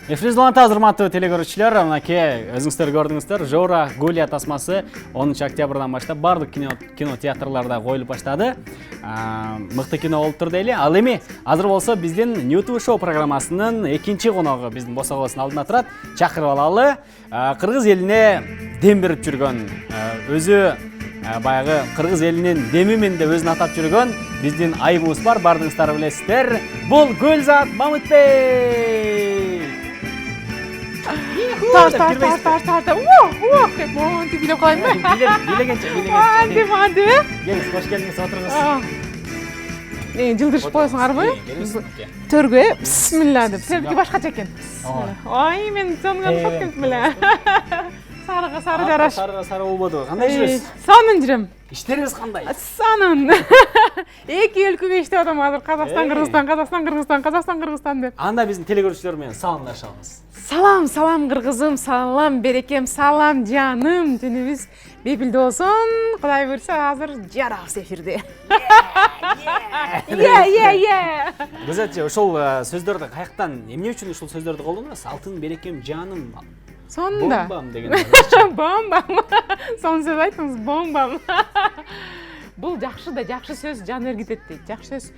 Эфиризланта азырматы телегөрүүчүлөр, мынакей өзүңүздөр көрдүңүздөр, Жора Гулия тасмасы 10 октябрдан баштап бардык кино театрларда коюлуп баштады. Мыкты кино болуп тур дейли. Ал эми азыр болсо биздин YouTube шоу программасынын экинчи коногу биздин босогосунун алдына турат. Чакырып алалы. Кыргыз элине дем берип жүргөн, өзү баягы кыргыз элинин демимен деп өзүн атап жүргөн биздин айыбыбыз бар, бардыгыңыздар билесиздер. Бул Гүлзат Мамытбек. Тар. Монти билеп калайын ба? Билегенче. Манди. Келиңиз, кош келиңиз, отуруңуз. Жылдырышып коесуңарбы? Төргө, бисмилла деп. Сеники башкача экен. Ой, мен сонун фоткам беле. Сарыга сары жараш. Сары болбоду. Кандай жүрөсүз? Сонун жүрөм. Иштериңиз кандай? Сонун. Эки өлкөгө иштеп атам азыр. Казакстан, Кыргызстан деп. Анда биздин телегөрүүчүлөр менен саламдашабыз. Салам кыргызым, салам берекем, салам жаным. Түнүбүз бепилде болсун. Кудай буйрса азыр жарабыз эфирде. Гүлзатчы, ошол сөздөрдү каяктан, эмне үчүн ушул сөздөрдү колдоносуз? Алтын берекем жаным. Сонда. Бомбам деген. Бомбам. Сон сөз айттыңыз, бомбам. Бул жакшы сөз жан эргитет дейт. Жакшы сөз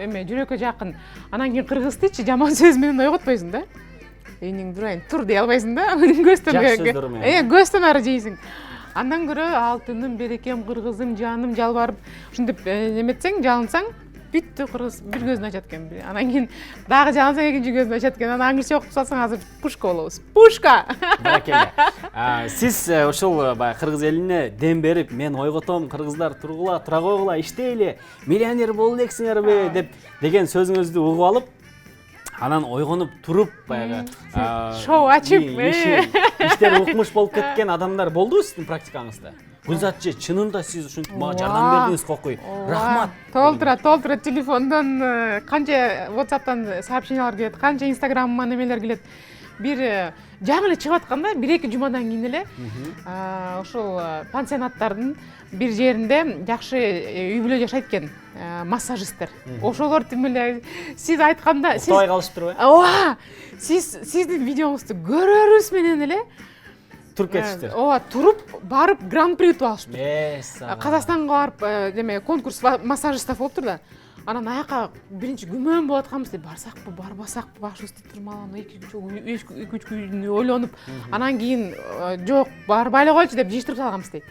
эме жүрөккө жакын. Анан кийин кыргыздычы жаман сөз менен ойготпойсуң да. Эйниң durayын, тур дей албайсың да. Көстөн ары жейсиң. Андан көрө алтыным, берекем, кыргызым, жаным жалбарып, ушинтип эметсең, жалынсаң, бүттү кыргыз бир көзүн ачат экен. Анан кийин дагы жалынсаң экинчи көзүн ачат экен. Анан англисче окуп салсаң азыр пушка болобуз. Пушка. Баракелде. Сиз ошол баягы кыргыз элине дем берип, мен ойготом, кыргыздар тура койгула, иштейли, миллионер боло элексиңерби деген сөзүңүздү угуп алып, анан ойгонуп туруп баягы шоу ачып, иштери укмуш болуп кеткен адамдар болдубу сиздин практикаңызда? Гүлзатчы, чынында сиз ушинтип мага жардам бердиңиз, кокуй. Рахмат. Толтура телефондон канча WhatsApp'тан сообщениялар келет, канча Instagram'дан немелер келет. Бир жаңы эле чыгып атканда, 1-2 жумадан кийин эле ошол пансионаттардын бир жеринде жакшы үй бүлө жашайт экен, массажисттер. Ошолор тим эле сиз айтканда, сиз уктабай калышыптырбы? Ооба. Сиздин видеоңузду көрөрүбүз менен эле туруп кетиштир. Ооба, туруп барып гран-при утуп алышты. Казакстанга барып, деме конкурс массажисттер болуптур да. Анан аяка биринчи күмөн болуп атканбыз деп, барсакпы, барбасакпы, башыбызды турмаланып, 2-3 күн ойлонуп, анан кийин жок, барбай эле койчу деп жыштырып салганбыз дейт.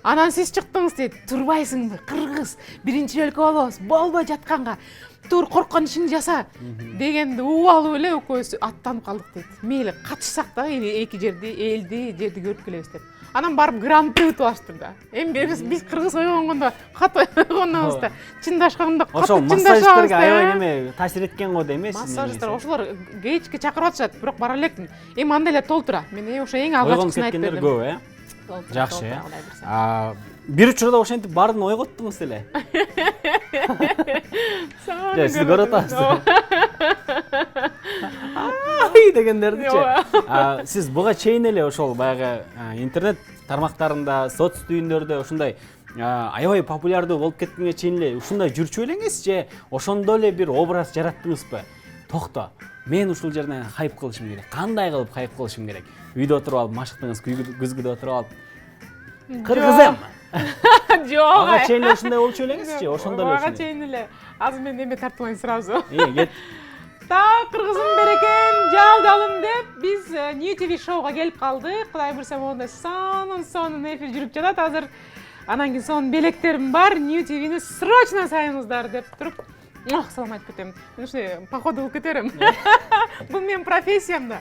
Анан сиз чыктыңыз дейт, турбайсыңбы, кыргыз, биринчи өлкө болобуз, болбой жатканга тур, корккон ишиңди жаса дегенди угуп алып эле экөөбүз аттанып калдык дейт. Мейли катышсак да эки жерди көрүп келебиз деп. Анан барып гран-при утуп алыштыр да. Эми биз кыргыз ойгонгондо кат ойгонобуз да. Чындашканда кат чындашабыз. Ошол массажисттерге аябай неме таасир эткен го дейм сиз. Массажисттер ошолор кечке чакырып атышат, бирок бара элекмин. Эми андай эле толтура. Мен ошо эң алгачкысын айтып бердим. Ойгонуп кеткендер көп, жакшы. Бир учурда ошентип баарын ойготтуңуз эле. Сиз көрүп атасыз. Ай дегендердичи. Сиз буга чейин эле ошол баягы интернет тармактарында, соц түйүндөрдө ушундай аябай популярдуу болуп кеткенге чейин эле ушундай жүрчү элеңиз же ошондо эле бир образ жараттыңызбы? Токто, мен ушул жерден хайп кылышым керек. Кандай кылып хайп кылышым керек? Үйдө отуруп алып, машыктыңыз, күзгүдө отуруп алып, кыргызым. Жок. Ага чейин эле ушундай болчу элеңизчи? Ошондо эле. Ага чейин эле. Азыр мен эме тартып алайын сразу. Кет. Так, кыргызым берекем, жалдалым деп биз New TV шоуга келип калдык. Кудай буйрса монда сонун эфир жүрүп жатат азыр. Анан кийин сонун белектерим бар. New TV'ни срочно сайыңыздар деп туруп, салам айтып кетем. Мен ушундай походу болуп кетерим. Бул менин профессиям да.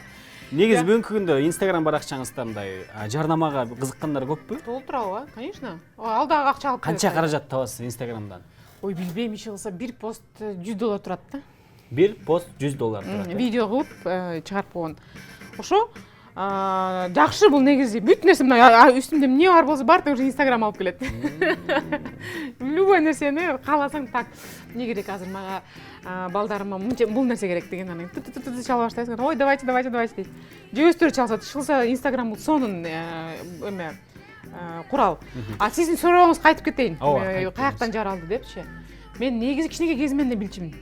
Негиз бүгүнкү күндө Instagram баракчаңызда мындай жарнамага кызыккандар көппү? Толтурабы, конечно. Алдагы акча алып канча каражат табасыз Instagram'дан? Ой, билбейм, иши кылса бир пост $100 турат да. Бир пост $100 турат. Видео кылып чыгарып койгон. Ошо жакшы бул негизи. Бүт нерсе мына үстүмдө эмне бар болсо баардыгы ушу Instagram алып келет. Любой нерсени кааласаң так. Не керек азыр мага балдарыма бул нерсе керек деген анан чала баштайсың. Ой, давайте дейт. Же өздөрү чалса, чылса Instagram бул сонун курал. Сиздин сурооңузга кайтып кетейин. Каяктан жаралды депчи. мен негизи кичинекей кезимден эле билчүмүн.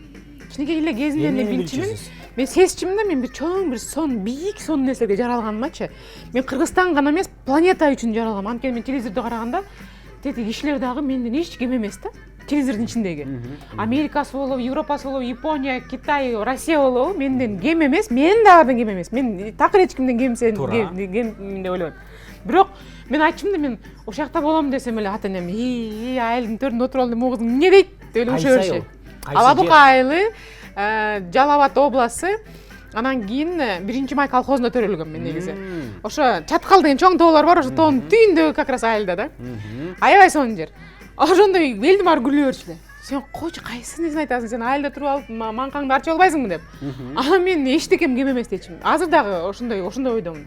Кичинекей эле кезимден эле Эмнени билчүмүн. билчүсүз? Мен сезчүмүн да, мен бир чоң бир сон, бийик сон нерселерге жаралганымачы. Мен Кыргызстан гана эмес, планета үчүн жаралгам. Анткени мен телевизордо караганда тети кишилер дагы менден эч кем эмес да. Телевизордун ичиндеги. Америкасы болобу, Европасы болобу, Япония, Китай, Россия болобу, менден кем эмес, мен да алардан кем эмес. Мен такыр эч кимден кемсен кем деп ойлойм. Бирок мен айтчумун да, мен ошол жакта болом десем эле ата энем айылдын төрүндө отуруп алып могуз эмне дейт деп эле уша беришет. Алабука айылы, Жалал Абад областы. Анан кийин 1-май колхозунда төрөлгөм мен негизи. Ошо Чаткал деген чоң тоолор бар, ошо тоонун түйүндөгү как раз айылда да. Аябай сонун жер. Ошондой элдин баары күлө берчү эле. Сен койчу, кайсысын айтасың, сен айылда туруп алып маңкаңды арчып албайсыңбы деп. Анан мен эчтекем кем эмес дечимин. Азыр дагы ошондой ойдомун.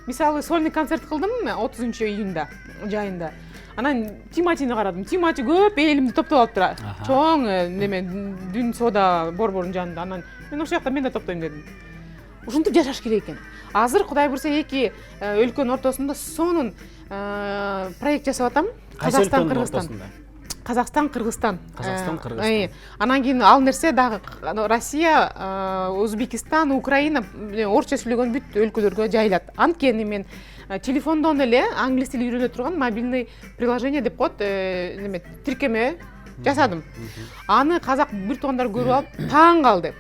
Мисалы сольный концерт кылдым 30-июнда жайында. Анан Тиматини карадым. Тимати көп элимди топтоп алып турат. Чоң неме Дүн Сода борборунун жанында. Анан мен ошол жакта мен да топтойм дедим. Ушинтип жашаш керек экен. Азыр Кудай буйрса эки өлкөнүн ортосунда сонун проект жасап атам. Казакстан, Кыргызстан. Казакстан, Кыргызстан. Анан кийин ал нерсе дагы Россия, Өзбекистан, Украина орусча сүйлөгөн бүт өлкөлөргө жайылат. Анткени мен телефондон эле англис тили үйрөнө турган мобильный приложение деп коет, неме тиркеме жасадым. Аны казак бир туугандар көрүп алып таң калды.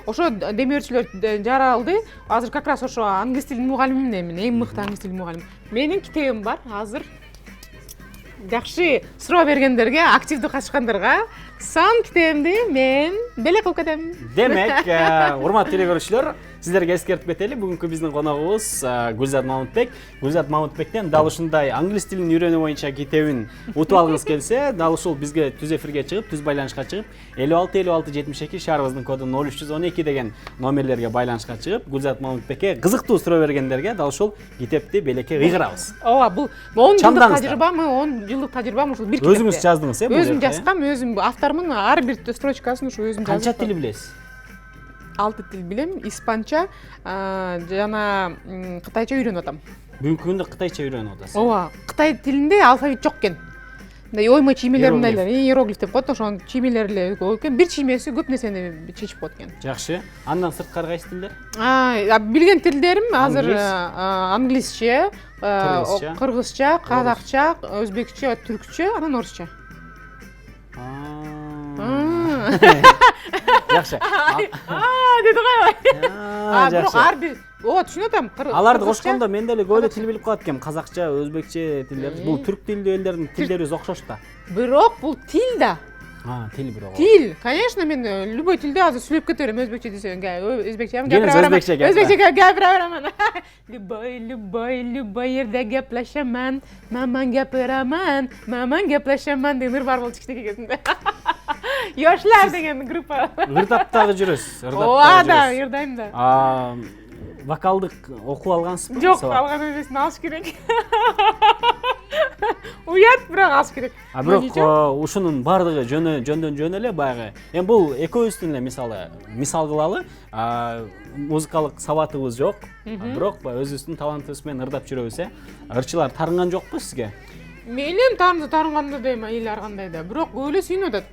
Ошо демөөрчүлөр жаралды. Азыр как раз ошо англис тилинин мугалимимин, мен эң мыкты англис тилинин мугалимим. Менин китебим бар. Азыр жакшы суроо бергендерге, активдүү катышкандарга сон китебимди мен белек кылып кетем. Демек, урматтуу телекөрүүчүлөр, сиздерге эскертип кетели, бүгүнкү биздин коногубуз Гүлзат Мамытбек. Гүлзат Мамытбектен дал ушундай англис тилин үйрөнүү боюнча китебин утуп алгыңыз келсе, дал ушул бизге түз эфирге чыгып, түз байланышка чыгып, 56-56-72 шаарыбыздын коду 0312 деген номерлерге байланышка чыгып, Гүлзат Мамытбекке кызыктуу суроо бергендерге дал ушул китепти белекке кыйгырабыз. Ооба, бул 10 жылдык тажрыйбам, 10 жылдык тажрыйбам ушул бир китепте. Өзүңүз жаздыңыз, бул Өзүм жазгам, өзүм автормун, ар бир строчкасын ушу өзүм жаздым. Канча тил билесиз? 6 тил билем, испанча жана кытайча үйрөнүп атам. Бүгүнкү күндө кытайча үйрөнүп атасыз. Ооба, кытай тилинде алфавит жок экен. Мындай оймо чиймелерин эле, иероглиф деп коет, ошонун чиймелери эле көп экен. Бир чиймеси көп нерсени чечип коет экен. Жакшы. Андан сырткары кайсы тилдер? Билген тилдерим азыр англисче, кыргызча, казакча, өзбекче, түркчө, анан орусча. Жакшы. Деди койбой. Бирок ар бир түшүнүп атам. Аларды кошкондо мен деле көп тил билип калат экенмин. Казакча, өзбекче тилдер. Бул түрк тилдүү элдердин тилдери окшош да. Бирок бул тил да. Тил бирок. Тил. Конечно, мен любой тилде азыр сүйлөп кете берем. Өзбекче десең, өзбекче гапыра берем. Өзбекче гапыра берем. Любой жерде гаплашаман, маман гапыраман, маман гаплашаман деген бар болчу кичинекей кезимде. Yoshlar деген группа. Ырдаптагы жүрөсүз. Ооба да, ырдайм да. Вокалдык окуп алгансызбы? Жок, алган эмесин алыш керек. Уят, бирок алыш керек. Бирок ушунун бардыгы жөндөн жөн эле баягы. Эми бул экөөбүздүн эле мисал кылалы, музыкалык сабатыбыз жок, бирок өзүбүздүн талантыбыз менен ырдап жүрөбүз, ырчылар тарынган жокпу сизге? Мейлем тарынганда дейм, эл ар кандай да, бирок көп эле сүйүнүп атат.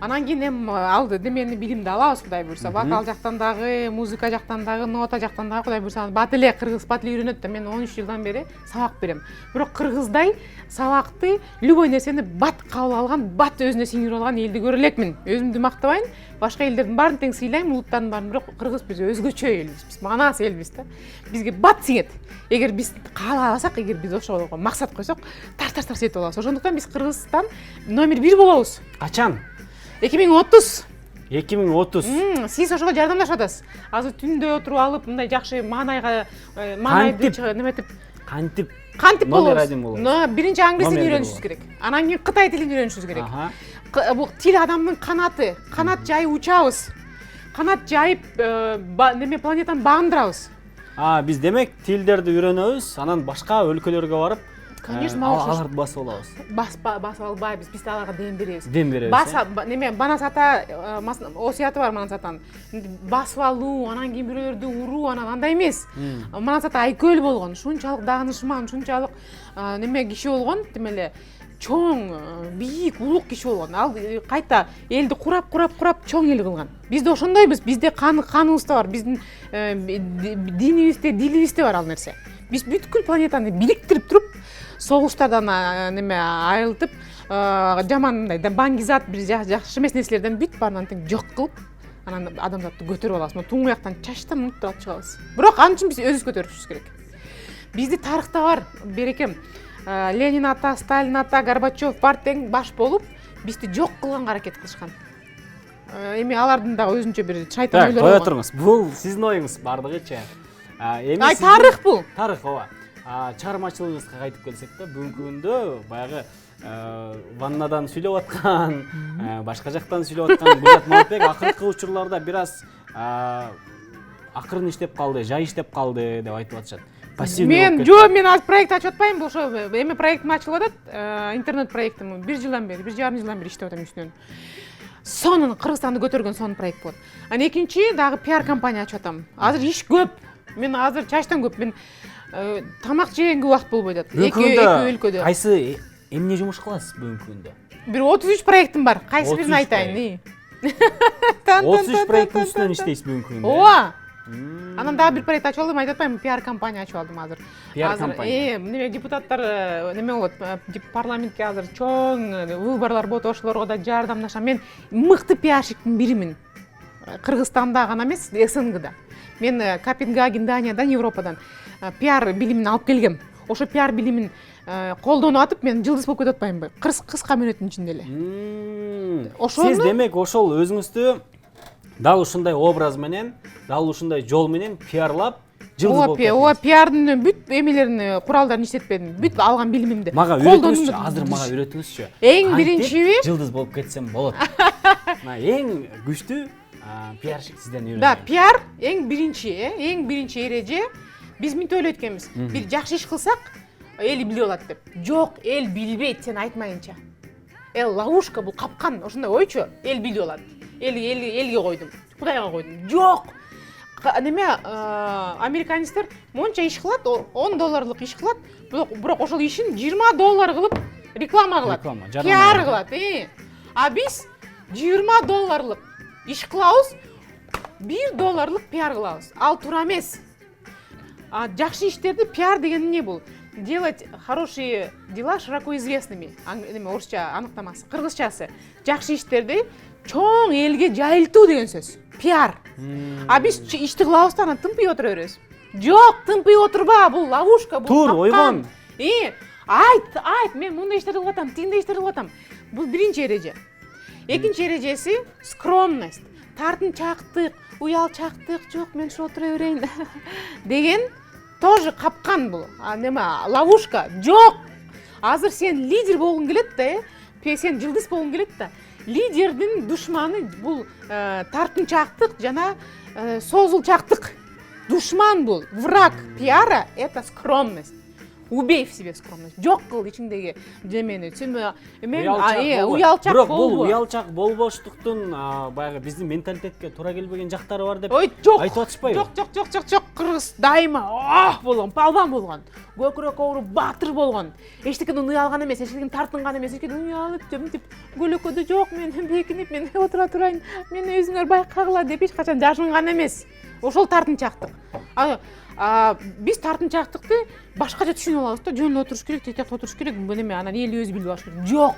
Анан кийин эми алды демени билимди алабыз Кудай буйрса. Вокал жактан дагы, музыка жактан дагы, нота жактан дагы Кудай буйрса бат эле кыргыз бат эле үйрөнөт да. Мен 13 жылдан бери сабак берем. Бирок кыргыздай сабакты, любой нерсени бат кабыл алган, бат өзүнө сиңирип алган элди көрө элекмин. Өзүмдү мактабайын, башка элдердин баарын тең сыйлайм, улуттардын баарын, бирок кыргыз биз өзгөчө элбиз. Биз манас элбиз да. Бизге бат сиңет. Эгер биз кааласак, эгер биз ошого максат койсок, тартар сетип алабыз. Ошондуктан биз Кыргызстан номер 1 болобуз. Качан? 2030. 2030. Сиз ошого жардамдашып атасыз. Азыр түндө отуруп алып, мындай жакшы маанайды неметип кантип болобуз. Биринчи англис тилин үйрөнүшүбүз керек. Анан кийин кытай тилин үйрөнүшүбүз керек. Бул тил адамдын канаты, канат жайып учабыз. Канат жайып неме планетаны багындырабыз. Биз демек тилдерди үйрөнөбүз, анан башка өлкөлөргө барып, конечно, аларды басып алабыз. Басып албайбыз, биз аларга дем беребиз. Дем беребиз. Неме Банас ата осуяты бар Манас атанын. Басып алуу, анан кийин бирөөлөрдү уруу, анан андай эмес. Манас ата айкөл болгон, ушунчалык дагынышман, ушунчалык неме киши болгон, демеле чоң бийик улук киши болгон. Ал кайта элди курап чоң эл кылган. Бизде ошондойбуз. Бизде каныбызда бар, биздин динибизде, дилибизде бар ал нерсе. Биз бүткүл планетаны бириктирип туруп, согуштардан айылтып, жаман мындай баңгизат бир жакшы эмес нерселерден бүт баарын тең жок кылып, анан адамзатты көтөрүп алабыз. Туңгуяктан чачтан муктап чыгабыз. Бирок ал үчүн биз өзүбүз көтөрүшүбүз керек. Бизде тарыхта бар, берекем, Ленин ата, Сталин ата, Горбачев бар тең баш болуп, бизди жок кылганга аракет кылышкан. Эми алардын да өзүнчө бир шайтан ойлору кое туруңуз. Бул сиздин оюңуз бардыгычы. Ай, тарых бул. Тарых, ооба. Чыгармачылыгыңызга кайтып келсек да, бүгүнкү күндө баягы ваннадан сүйлөп аткан, башка жактан сүйлөп аткан Гүлзат Мамытбек акыркы учурларда бир аз акырын иштеп калды, жай иштеп калды деп айтып атышат. Мен аз проект ачып атпайм, бул ошо эми проектим ачылып атат, интернет проектим 1 жылдан бери, 1,5 жылдан бери иштеп атам үстүнөн. Сонун Кыргызстанды көтөргөн сонун проект болот. Анан экинчи дагы пиар компания ачып атам. Азыр иш көп. Мен азыр чачтан көп. Мен тамак жегенге убакыт болбой атат. Эки өлкөдө. Кайсы эмне жумуш кыласыз бүгүнкү күндө? Бир 33 проектим бар. Кайсы бирин айтайын? 33 проекттин үстүнөн иштейсиз бүгүнкү күндө. Ооба. Анан дагы бир проект ачып алдым, айтып атпаймынбы, пиар компания ачып алдым азыр. Пиар компания. Неме депутаттар неме болот, парламентке азыр чоң выборлор болот, ошолорго да жардамдашам. Мен мыкты пиарщиктин биримин. Кыргызстанда гана эмес, СНГда. Мен Копенгаген, Даниядан, Европадан пиар билимин алып келгем. Ошо пиар билимин колдонуп атып, мен жылдыз болуп кетип атпаймынбы? Кыска мүнөттүн ичинде эле. Сиз демек ошол өзүңүздү дал ушундай образ менен, дал ушундай жол менен пиарлап жылдыз болуп кеттиңиз. Ооба, пиардын бүт эмелерин, куралдарын иштетпедим. Бүт алган билимимди. Мага үйрөтүңүзчү, азыр мага үйрөтүңүзчү. Эң биринчиби жылдыз болуп кетсем болот. Эң күчтүү пиарщик сизден үйрөнөм. Да, пиар эң биринчи эреже. Биз мынтип ойлойт экенбиз. Бир жакшы иш кылсак, эл билип алат деп. Жок, эл билбейт сен айтмайынча. Ловушка бул, капкан, ошондой ойчу. Эл билип алат. Элге койдум, Кудайга койдум. Жок. Неме, американецтер монча иш кылат, $10 иш кылат, бирок ошол ишин $20 кылып реклама кылат. Пиар кылат, А биз $20 иш кылабыз, $1 пиар кылабыз. Ал туура эмес. Жакшы иштерди пиар деген эмне бул? Делать хорошие дела широко известными. Неме орусча аныктамасы, кыргызчасы. Жакшы иштерди чоң элге жайылтуу деген сөз. Пиар. Биз ишти кылабыз да анан тымпый отура беребиз. Жок, тымпый отурба, бул ловушка, бул капкан. Тур, ойгон. Айт, мен мындай иштерди кылып атам, тигиндей иштерди кылып атам. Бул биринчи эреже. Экинчи эрежеси скромность, тартынчаактык, уялчаактык, жок мен ушу отура берейин деген тоже капкан бул. Неме, ловушка. Жок. Азыр сен лидер болгуң келет да, сен жылдыз болгуң келет да. Лидердин душманы бул тартынчаактык жана созулчаактык. Душман бул, враг пиара это скромность. Убей в себе скромность. Жок кыл ичиңдеги жемени. Мен уялчак болбо. Бирок бул уялчак болбоштуктун баягы биздин менталитетке туура келбеген жактары бар деп айтып атышпайбы? Жок. Кыргыз дайыма болгон, палван болгон. Көкүрөк ооруп баатыр болгон. Эчтекеден уялган эмес, эчтекеден тартынган эмес, эчтекеден уялып жемтип көлөкөдө жок мен бекинип, мен отура турайын, мени өзүңөр байкагыла деп эч качан жашынган эмес. Ошол тартынчаактык. Биз тартынчаактыкты башкача түшүнүп алабыз да, жөн отуруш керек, тетек отуруш керек, неме, анан эл өзү билип алыш керек. Жок.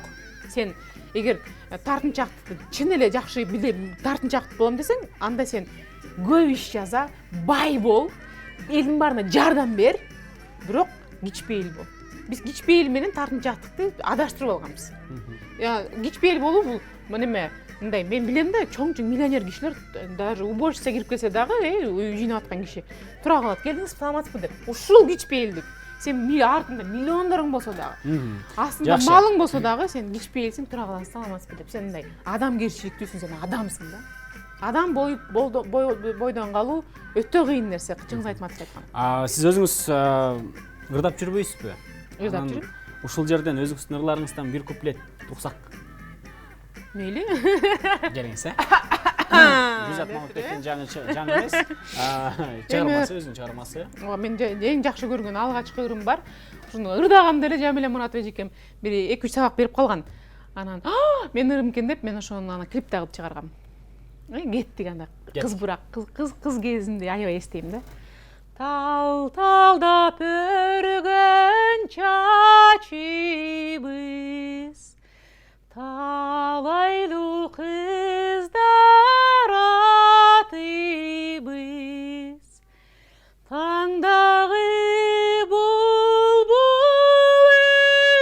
Сен эгер тартынчаактыкты чын эле жакшы билип тартынчаактык болом десең, анда сен көп иш жаза, бай бол, элдин баарына жардам бер, бирок кичпейил бол. Биз кичпейил менен тартынчаактыкты адаштырып алганбыз. Кичпейил болуу бул неме, мындай, мен билем да, чоң миллионер кишилер даже уборщица кирип келсе дагы, үй жыйнап аткан киши тура калат. Келдиңиз, саламатсызбы деп. Ушул кичпейилдик. Сен артында миллиондоруң болсо дагы, астында малың болсо дагы, сен кичпейилсиң, тура каласың, саламатсызбы деп. Сен мындай адамгерчиликтүүсүң, сен адамсың да. Адам бойдон калуу өтө кыйын нерсе, чыңгыз айтматов айткан. Сиз өзүңүз ырдап жүрбөйсүзбү? Ырдап жүрөм. Ушул жерден өзүңүздүн ырларыңыздан бир куплет уксак. Мейли. Келиңиз, Гүлзат Мамытбектин жаңы эмес. Чыгармасы өзүнүн чыгармасы. Ооба, мен эң жакшы көргөн алгачкы ырым бар. Ушуну ырдаганда эле Жамиля Муратова эжекем бир 2-3 сабак берип калган. Анан мен ырым экен деп мен ошону ана клип тагып чыгаргам. Кеттик анда. Кыз бурак, кыз кезинде аябай эстейм да. Талда пөргөн чачыбыз, талайлуу кыздар атыбыз, таңдагы булбул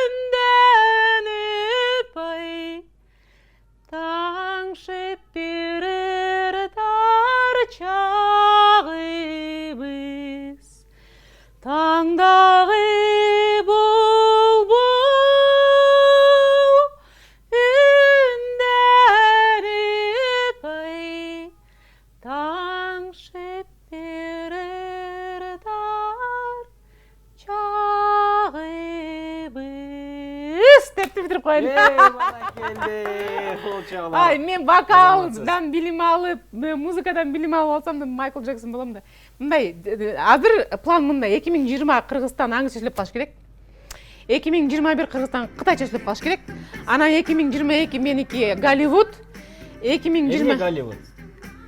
үндөнүп ай, таңшып берер дар чагыбыз, таңдагы булбул үндөнүп ай, таңшып берер дар чагыбыз деп битирип коеюн. Ай, мен вокалдан билим алып, музыкадан билим алып алсам да Майкл Джексон болом да. Мындай, азыр план мындай, 2020 Кыргызстан аңгы чечилип калыш керек. 2021 Кыргызстан Кытай чечилип калыш керек. Анан 2022 меники Голливуд. 2020 Голливуд.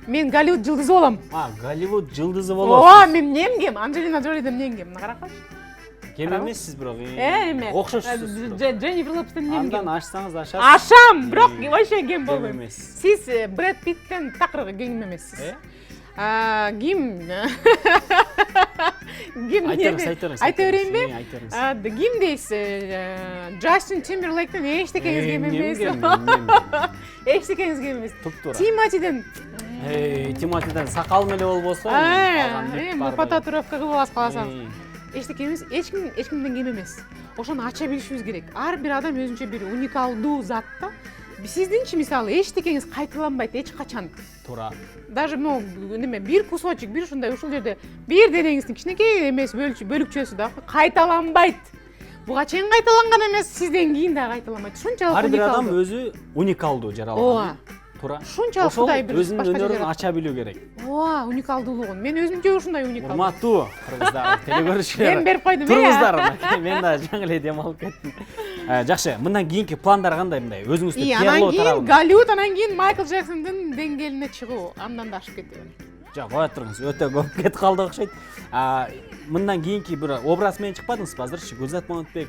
Мен Голливуд жылдызы болом. Голливуд жылдызы болосуз. Ооба, мен эмгем, Анджелина Джолиден эмгем. Мына карап калчы. Кем эмессиз бирок. Эме. Окшошсуз. Дженнифер Лопестен эмгем. Андан ашсаңыз ашасыз. Ашам, бирок вообще кем болбойм. эмессиз. Сиз Брэд Питтен такыр кем эмессиз. Ким? Ким? Айта берейинби? Ким дейсиз? Джастин Тимберлейктен эчтекеңиз кем эмес. Эчтекеңиз кем эмес. Тиматиден. Тиматиден сакалым эле болбосо. Фототуровка кылып аласыз каласаңыз. Эчтеке эмес, эчкимден кем эмес. Ошону ача билишибиз керек. Ар бир адам өзүнчө бир уникалдуу зат да. Сиздинчи мисалы эчтекеңиз кайталанбайт эч качан. Туура. Даже неме бир кусочек, бир ушундай ушул жерде бир денеңиздин кичинекей эмес бөлүкчөсү да кайталанбайт. Буга чейин кайталанган эмес, сизден кийин да кайталанбайт. Ушунчалык уникалдуу. Ар бир адам өзү уникалдуу жаралган. Ооба. Туура. Ушунчалык Кудай бир өзүнүн өнөрүн ача билүү керек. Ооба, уникалдуулугун. Мен өзүмчө ушундай уникалдуу. Урматтуу кыргыздар, телегөрүүчүлөр. Мен берип койдум. Туруңуздар. Мен да жаңы эле дем алып кеттим. Жакшы, мындан кийинки пландар кандай мындай? Өзүңүздү кыялоо тарабы. Анан кийин Голливуд, анан кийин Майкл Джексондун деңгээлине чыгуу, андан да ашып кетти. Жок, кое туруңуз, өтө көп кетип калды окшойт. Мындан кийинки бир образ менен чыкпадыңызбы азырчы? Гүлзат Мамытбек,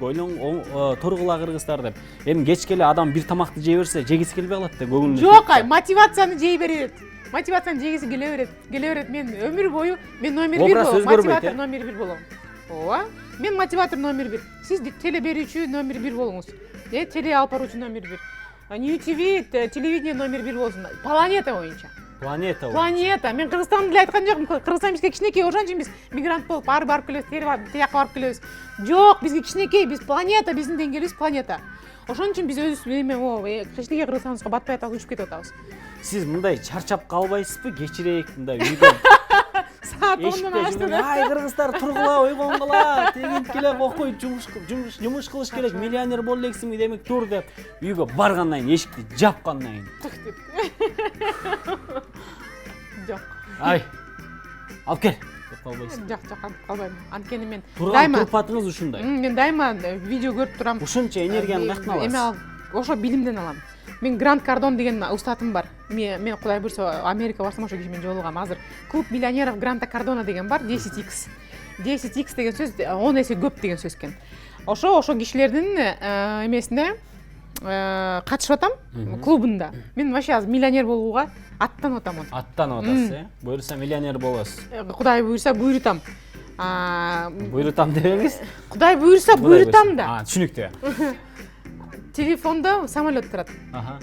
тургула кыргыздар деп. Эми кечке эле адам бир тамакты жей берсе, жегиси келбей калат да көңүлүнө. Жок, мотивацияны жей берет. Мотивацияны жегиси келе берет. Мен өмүр бою мен номер 1 болом, мотиватор номер 1 болом. Ооба. Мен мотиватор номер 1. Сиз теле берүүчү номер 1 болуңуз. Теле алып баруучу номер 1. New TV, телевидение номер 1 болсун. Планета боюнча. Планета. Мен Кыргызстанды деле айткан жокмун. Кыргызстан бизге кичинекей, ошон үчүн биз мигрант болуп барып келебиз, тияка барып келебиз. Жок, бизге кичинекей, биз планета, биздин деңгээлибиз планета. Ошон үчүн биз өзүбүз кичинекей Кыргызстаныбызга батпай атабыз учуп кетип атабыз. Сиз мындай чарчап калбайсызбы? Кечирээк мындай үйдө. Саат 10-дон ашты. Ай, кыргыздар тургула, ойгон кала, тегин келе окуй, жумуш кылыш керек, миллионер боло элексиңби, демек тур деп үйгө баргандан кийин эшикти жапкандан кийин. Жок. Ай. Алып кел. Деп калбайсыз. Жок, алып калбайм. Анткени мен дайыма турпатыңыз ушундай. Мен дайыма видео көрүп турам. Ушунча энергияны каяктан аласыз? Эме ошо билимден алам. Мен Грант Кардон деген устатым бар. Мен Кудай буйрса Америка барсам ошо киши менен жолугам. Азыр клуб миллионеров Гранта Кардона деген бар, 10x. 10x деген сөз 10 эсе көп деген сөз экен. Ошо кишилердин эмесине катышып атам клубунда. Мен вообще азыр миллионер болууга аттанып атам. Аттанып атасыз, буйрса миллионер болосуз. Кудай буйрса буйрутам. Буйрутам дебеңиз. Кудай буйрса буйрутам да. Түшүнүктүү. Телефонда самолет турат.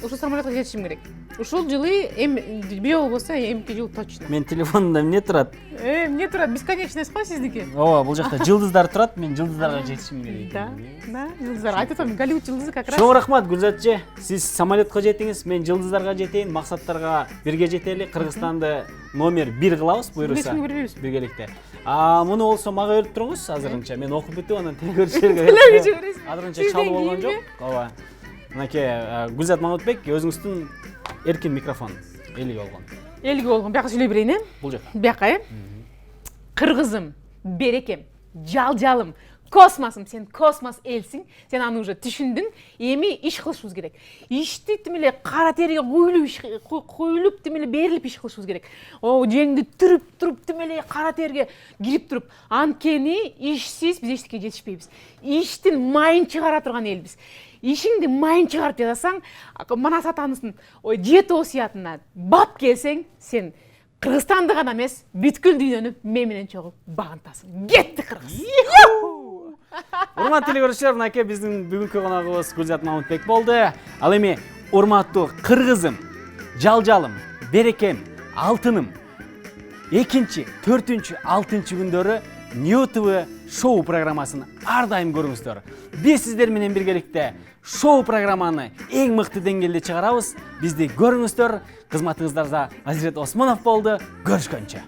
Ушул самолетке жетишим керек. Ушул жылы бөө болбосо эмки жыл точно. Мен телефонумда эмне турат? Эмне турат? Бесконечность го сиздики. Ооба, бул жакта жылдыздар турат, мен жылдыздарга жетишим керек. Да, жылдыздар. Айтып атам, Голливуд жылдызы как раз. Чоң рахмат Гүлзат же. Сиз самолетко жетиңиз, мен жылдыздарга жетейин, максаттарга бирге жетели. Кыргызстанды номер 1 кылабыз, буйрса. Биргеликте. Муну болсо мага берип туруңуз азырынча. Мен окуп бүтүп, анан телегөрүүчүлөргө. Азырынча чалып болгон жок. Ооба. Мынакей Гүлзат Мамытбек өзүңүздүн эркин микрофон эли болгон. Элге болгон бияка сүйлөй берейин, Бул жака. бияка, кыргызым, берекем, жалжалым, космосым, сен космос элсиң, сен аны уже түшүндүң. Эми иш кылышыбыз керек. Ишти тим эле кара терге коюлуп, тим эле берилип иш кылышыбыз керек. О, жеңди туруп тим эле кара терге кирип туруп, анткени ишсиз биз эчтеке жетишпейбиз. Иштин майын чыгара турган элбиз. Ишиңди майын чыгарып жасасаң, Манас атанын жети осуятына бап келсең, сен Кыргызстанды гана эмес, бүткүл дүйнөнү мен менен чогуу багынтасың. Кетти Кыргыз. Урматтуу телекөрүүчүлөр, мынакей биздин бүгүнкү коногубуз Гүлзат Мамытбек болду. Ал эми урматтуу кыргызым, жалжалым, берекем, алтыным 2-4-6 күндөрү New TV шоу программасын ар дайым көрүңүздөр. Биз сиздер менен биргеликте шоу программаны эң мыкты деңгээлде чыгарабыз. Бизди көрүңүздөр. Кызматыңыздарда Азирет Осмонов болду. Көрүшкөнчө.